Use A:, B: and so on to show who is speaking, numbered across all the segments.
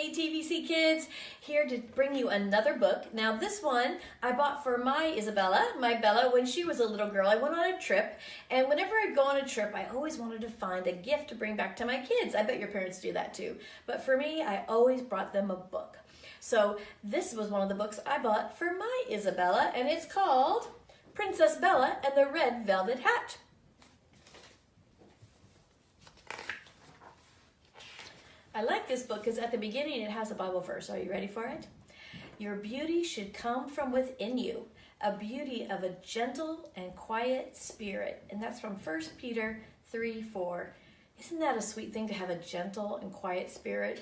A: Hey TVC kids, here to bring you another book. Now this one I bought for my Bella, when she was a little girl. I went on a trip, and whenever I'd go on a trip, I always wanted to find a gift to bring back to my kids. I bet your parents do that too. But for me, I always brought them a book. So this was one of the books I bought for my Isabella, and it's called Princess Bella and the Red Velvet Hat. I like this book because at the beginning it has a Bible verse. Are you ready for it? Your beauty should come from within you, a beauty of a gentle and quiet spirit. And that's from 1 Peter 3:4. Isn't that a sweet thing to have a gentle and quiet spirit?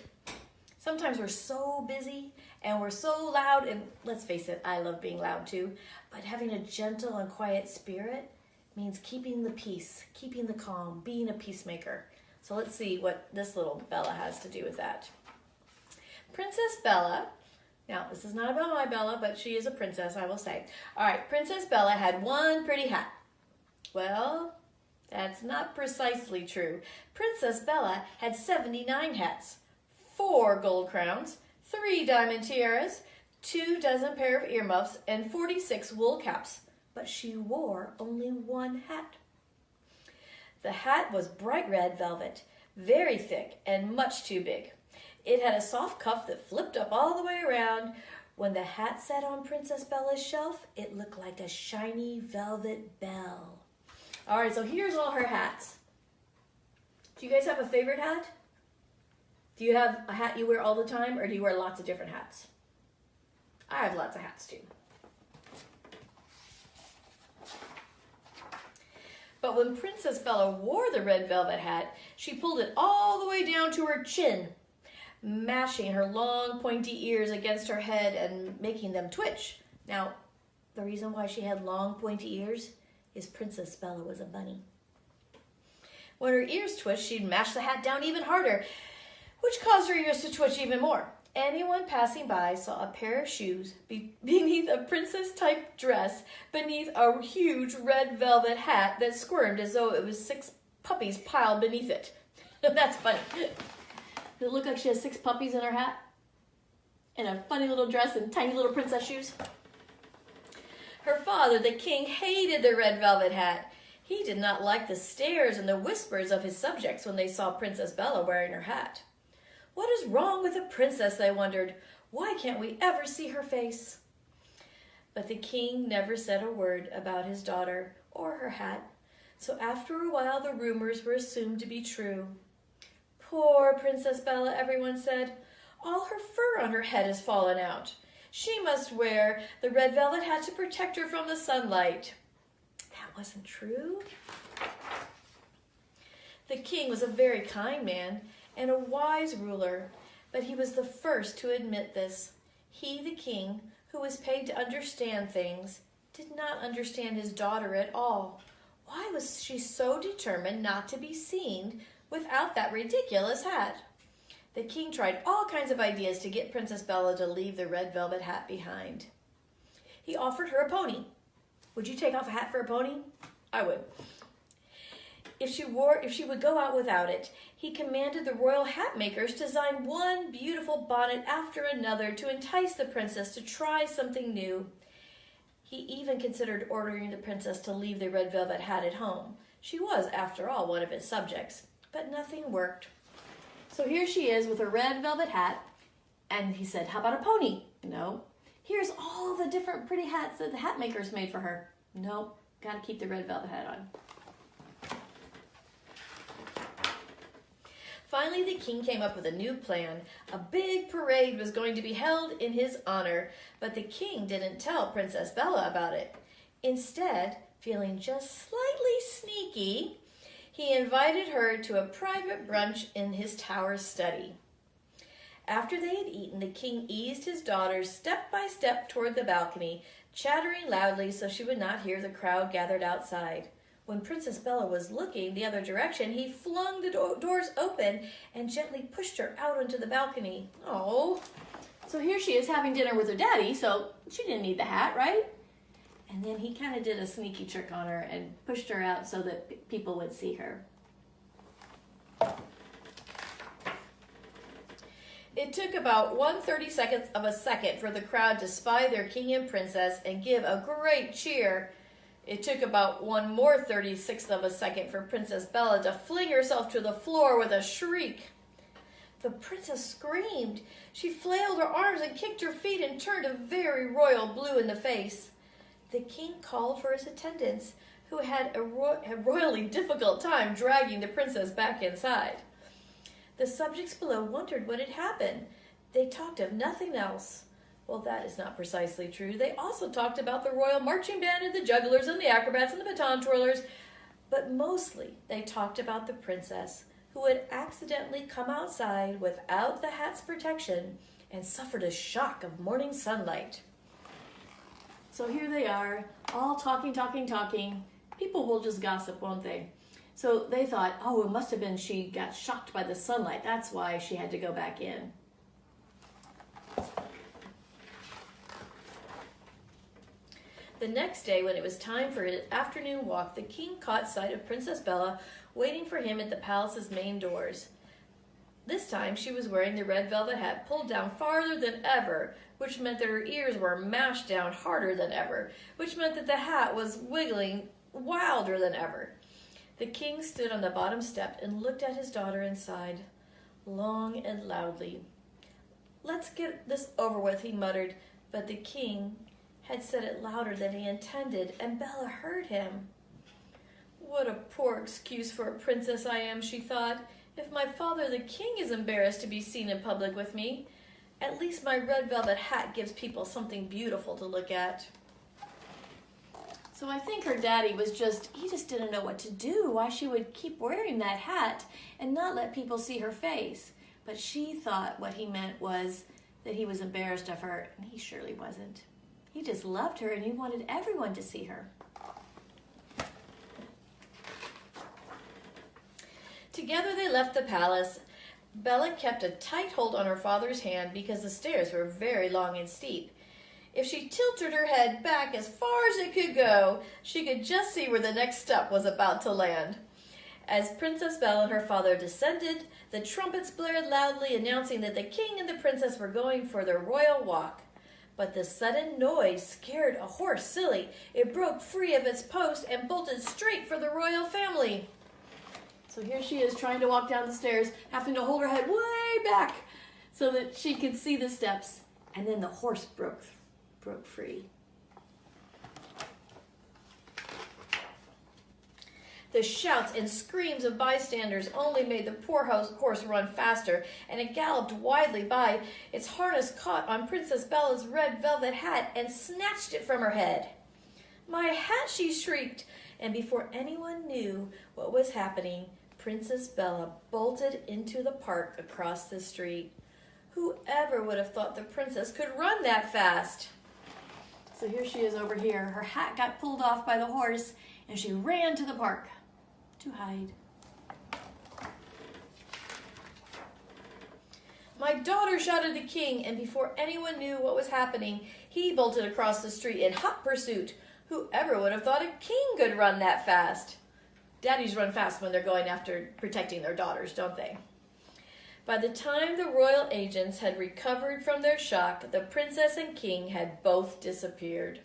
A: Sometimes we're so busy and we're so loud, and let's face it, I love being loud too, but having a gentle and quiet spirit means keeping the peace, keeping the calm, being a peacemaker. So let's see what this little Bella has to do with that. Princess Bella, now this is not about my Bella, but she is a princess, I will say. All right, Princess Bella had one pretty hat. Well, that's not precisely true. Princess Bella had 79 hats, 4 gold crowns, 3 diamond tiaras, 24 pair of earmuffs, and 46 wool caps. But she wore only one hat. The hat was bright red velvet, very thick and much too big. It had a soft cuff that flipped up all the way around. When the hat sat on Princess Bella's shelf, it looked like a shiny velvet bell. All right, so here's all her hats. Do you guys have a favorite hat? Do you have a hat you wear all the time, or do you wear lots of different hats? I have lots of hats too. But when Princess Bella wore the red velvet hat, she pulled it all the way down to her chin, mashing her long pointy ears against her head and making them twitch. Now, the reason why she had long pointy ears is Princess Bella was a bunny. When her ears twitched, she'd mash the hat down even harder, which caused her ears to twitch even more. Anyone passing by saw a pair of shoes beneath a princess-type dress, beneath a huge red velvet hat that squirmed as though it was 6 puppies piled beneath it. That's funny. Does it look like she has 6 puppies in her hat? And a funny little dress and tiny little princess shoes? Her father, the king, hated the red velvet hat. He did not like the stares and the whispers of his subjects when they saw Princess Bella wearing her hat. What is wrong with a princess, they wondered. Why can't we ever see her face? But the king never said a word about his daughter or her hat, so after a while the rumors were assumed to be true. Poor Princess Bella, everyone said. All her fur on her head has fallen out. She must wear the red velvet hat to protect her from the sunlight. That wasn't true. The king was a very kind man and a wise ruler, but he was the first to admit this. He, the king, who was paid to understand things, did not understand his daughter at all. Why was she so determined not to be seen without that ridiculous hat? The king tried all kinds of ideas to get Princess Bella to leave the red velvet hat behind. He offered her a pony. Would you take off a hat for a pony? I would. If she would go out without it, he commanded the royal hat makers to design one beautiful bonnet after another to entice the princess to try something new. He even considered ordering the princess to leave the red velvet hat at home. She was, after all, one of his subjects, but nothing worked. So here she is with her red velvet hat, and he said, how about a pony? No. Here's all the different pretty hats that the hat makers made for her. No, got to keep the red velvet hat on. Finally, the king came up with a new plan. A big parade was going to be held in his honor, but the king didn't tell Princess Bella about it. Instead, feeling just slightly sneaky, he invited her to a private brunch in his tower study. After they had eaten, the king eased his daughters step by step toward the balcony, chattering loudly so she would not hear the crowd gathered outside. When Princess Bella was looking the other direction, he flung the doors open and gently pushed her out onto the balcony. Oh, so here she is having dinner with her daddy, so she didn't need the hat, right? And then he kind of did a sneaky trick on her and pushed her out so that people would see her. It took about 1/32 of a second for the crowd to spy their king and princess and give a great cheer. It took about one more 36th of a second for Princess Bella to fling herself to the floor with a shriek. The princess screamed. She flailed her arms and kicked her feet and turned a very royal blue in the face. The king called for his attendants, who had a royally difficult time dragging the princess back inside. The subjects below wondered what had happened. They talked of nothing else. Well, that is not precisely true. They also talked about the royal marching band and the jugglers and the acrobats and the baton twirlers. But mostly they talked about the princess, who had accidentally come outside without the hat's protection and suffered a shock of morning sunlight. So here they are, all talking. People will just gossip, won't they? So they thought, oh, it must have been she got shocked by the sunlight. That's why she had to go back in. The next day, when it was time for an afternoon walk, the king caught sight of Princess Bella waiting for him at the palace's main doors. This time, she was wearing the red velvet hat pulled down farther than ever, which meant that her ears were mashed down harder than ever, which meant that the hat was wiggling wilder than ever. The king stood on the bottom step and looked at his daughter and sighed, long and loudly. "Let's get this over with," he muttered, but the king had said it louder than he intended, and Bella heard him. "What a poor excuse for a princess I am," she thought. "If my father the king is embarrassed to be seen in public with me, at least my red velvet hat gives people something beautiful to look at." So I think her daddy he just didn't know what to do, why she would keep wearing that hat and not let people see her face. But she thought what he meant was that he was embarrassed of her, and he surely wasn't. He just loved her and he wanted everyone to see her. Together they left the palace. Bella kept a tight hold on her father's hand because the stairs were very long and steep. If she tilted her head back as far as it could go, she could just see where the next step was about to land. As Princess Bella and her father descended, the trumpets blared loudly, announcing that the king and the princess were going for their royal walk. But the sudden noise scared a horse silly. It broke free of its post and bolted straight for the royal family. So here she is trying to walk down the stairs, having to hold her head way back so that she could see the steps. And then the horse broke free. The shouts and screams of bystanders only made the poor horse run faster, and it galloped widely by. Its harness caught on Princess Bella's red velvet hat and snatched it from her head. "My hat!" she shrieked, and before anyone knew what was happening, Princess Bella bolted into the park across the street. Whoever would have thought the princess could run that fast? So here she is over here. Her hat got pulled off by the horse, and she ran to the park to hide. "My daughter!" shouted the king, and before anyone knew what was happening, he bolted across the street in hot pursuit. Whoever would have thought a king could run that fast? Daddies run fast when they're going after protecting their daughters, don't they? By the time the royal agents had recovered from their shock, the princess and king had both disappeared.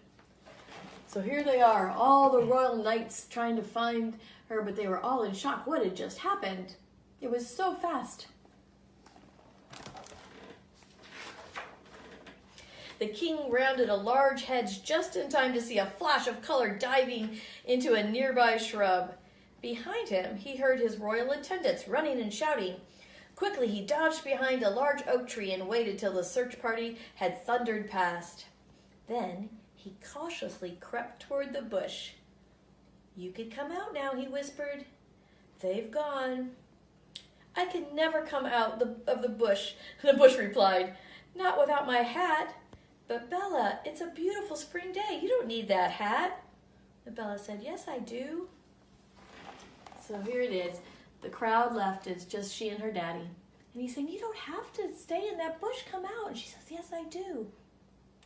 A: So here they are, all the royal knights trying to find her, but they were all in shock. What had just happened? It was so fast. The king rounded a large hedge just in time to see a flash of color diving into a nearby shrub. Behind him, he heard his royal attendants running and shouting. Quickly, he dodged behind a large oak tree and waited till the search party had thundered past. Then he cautiously crept toward the bush. "You can come out now," he whispered. "They've gone." "I can never come out of the bush," the bush replied. "Not without my hat." "But Bella, it's a beautiful spring day. You don't need that hat." And Bella said, "Yes, I do." So here it is. The crowd left. It's just she and her daddy. And he's saying, "You don't have to stay in that bush. Come out." And she says, "Yes, I do."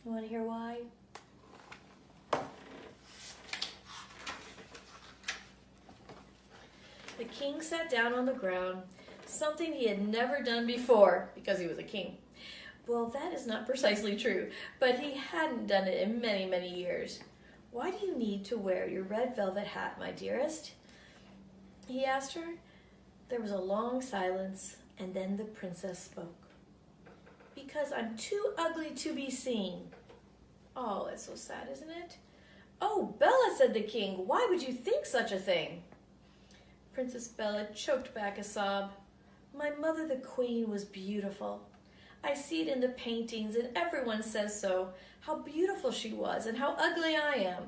A: You want to hear why? The king sat down on the ground, something he had never done before because he was a king. Well, that is not precisely true, but he hadn't done it in many, many years. Why do you need to wear your red velvet hat, my dearest? He asked her. There was a long silence, and then the princess spoke. Because I'm too ugly to be seen. Oh, that's so sad, isn't it? Oh, Bella, said the king, why would you think such a thing? Princess Bella choked back a sob. My mother, the queen, was beautiful. I see it in the paintings, and everyone says so, how beautiful she was, and how ugly I am.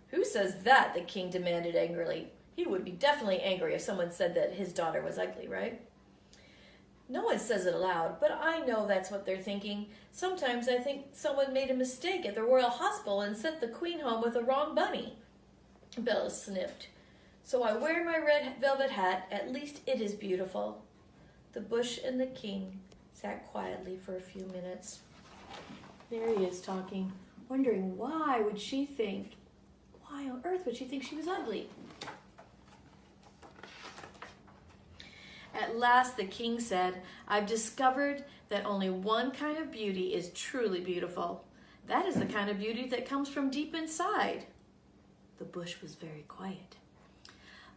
A: Who says that? The king demanded angrily. He would be definitely angry if someone said that his daughter was ugly, right? No one says it aloud, but I know that's what they're thinking. Sometimes I think someone made a mistake at the royal hospital and sent the queen home with the wrong bunny. Bella sniffed. So I wear my red velvet hat, at least it is beautiful. The bush and the king sat quietly for a few minutes. There he is talking, wondering why on earth would she think she was ugly? At last the king said, I've discovered that only one kind of beauty is truly beautiful. That is the kind of beauty that comes from deep inside. The bush was very quiet.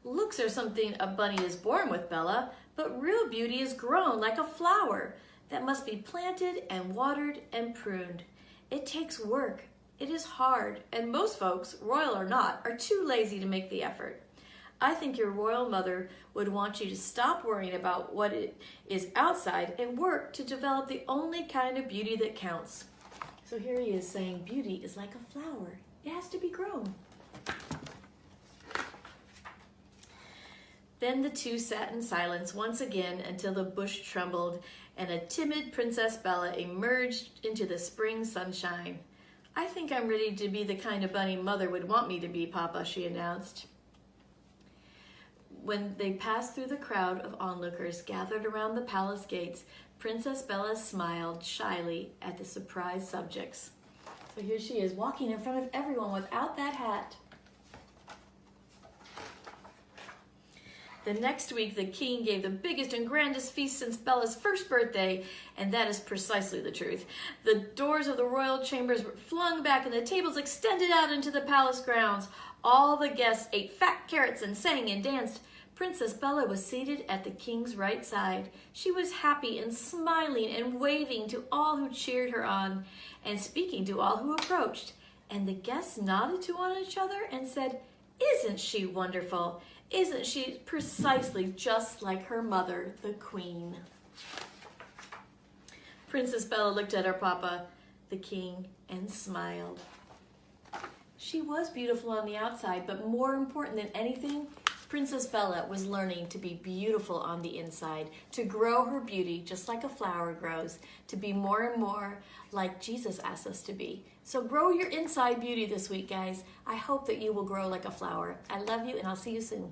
A: Looks are something a bunny is born with, Bella, but real beauty is grown like a flower that must be planted and watered and pruned. It takes work. It is hard, and most folks, royal or not, are too lazy to make the effort. I think your royal mother would want you to stop worrying about what it is outside and work to develop the only kind of beauty that counts. So here he is saying beauty is like a flower. It has to be grown. Then the two sat in silence once again until the bush trembled and a timid Princess Bella emerged into the spring sunshine. I think I'm ready to be the kind of bunny Mother would want me to be, Papa, she announced. When they passed through the crowd of onlookers gathered around the palace gates, Princess Bella smiled shyly at the surprised subjects. So here she is, walking in front of everyone without that hat. The next week, the king gave the biggest and grandest feast since Bella's first birthday, and that is precisely the truth. The doors of the royal chambers were flung back and the tables extended out into the palace grounds. All the guests ate fat carrots and sang and danced. Princess Bella was seated at the king's right side. She was happy and smiling and waving to all who cheered her on and speaking to all who approached. And the guests nodded to one another and said, "Isn't she wonderful? Isn't she precisely just like her mother, the queen?" Princess Bella looked at her papa, the king, and smiled. She was beautiful on the outside, but more important than anything, Princess Bella was learning to be beautiful on the inside, to grow her beauty just like a flower grows, to be more and more like Jesus asked us to be. So grow your inside beauty this week, guys. I hope that you will grow like a flower. I love you, and I'll see you soon.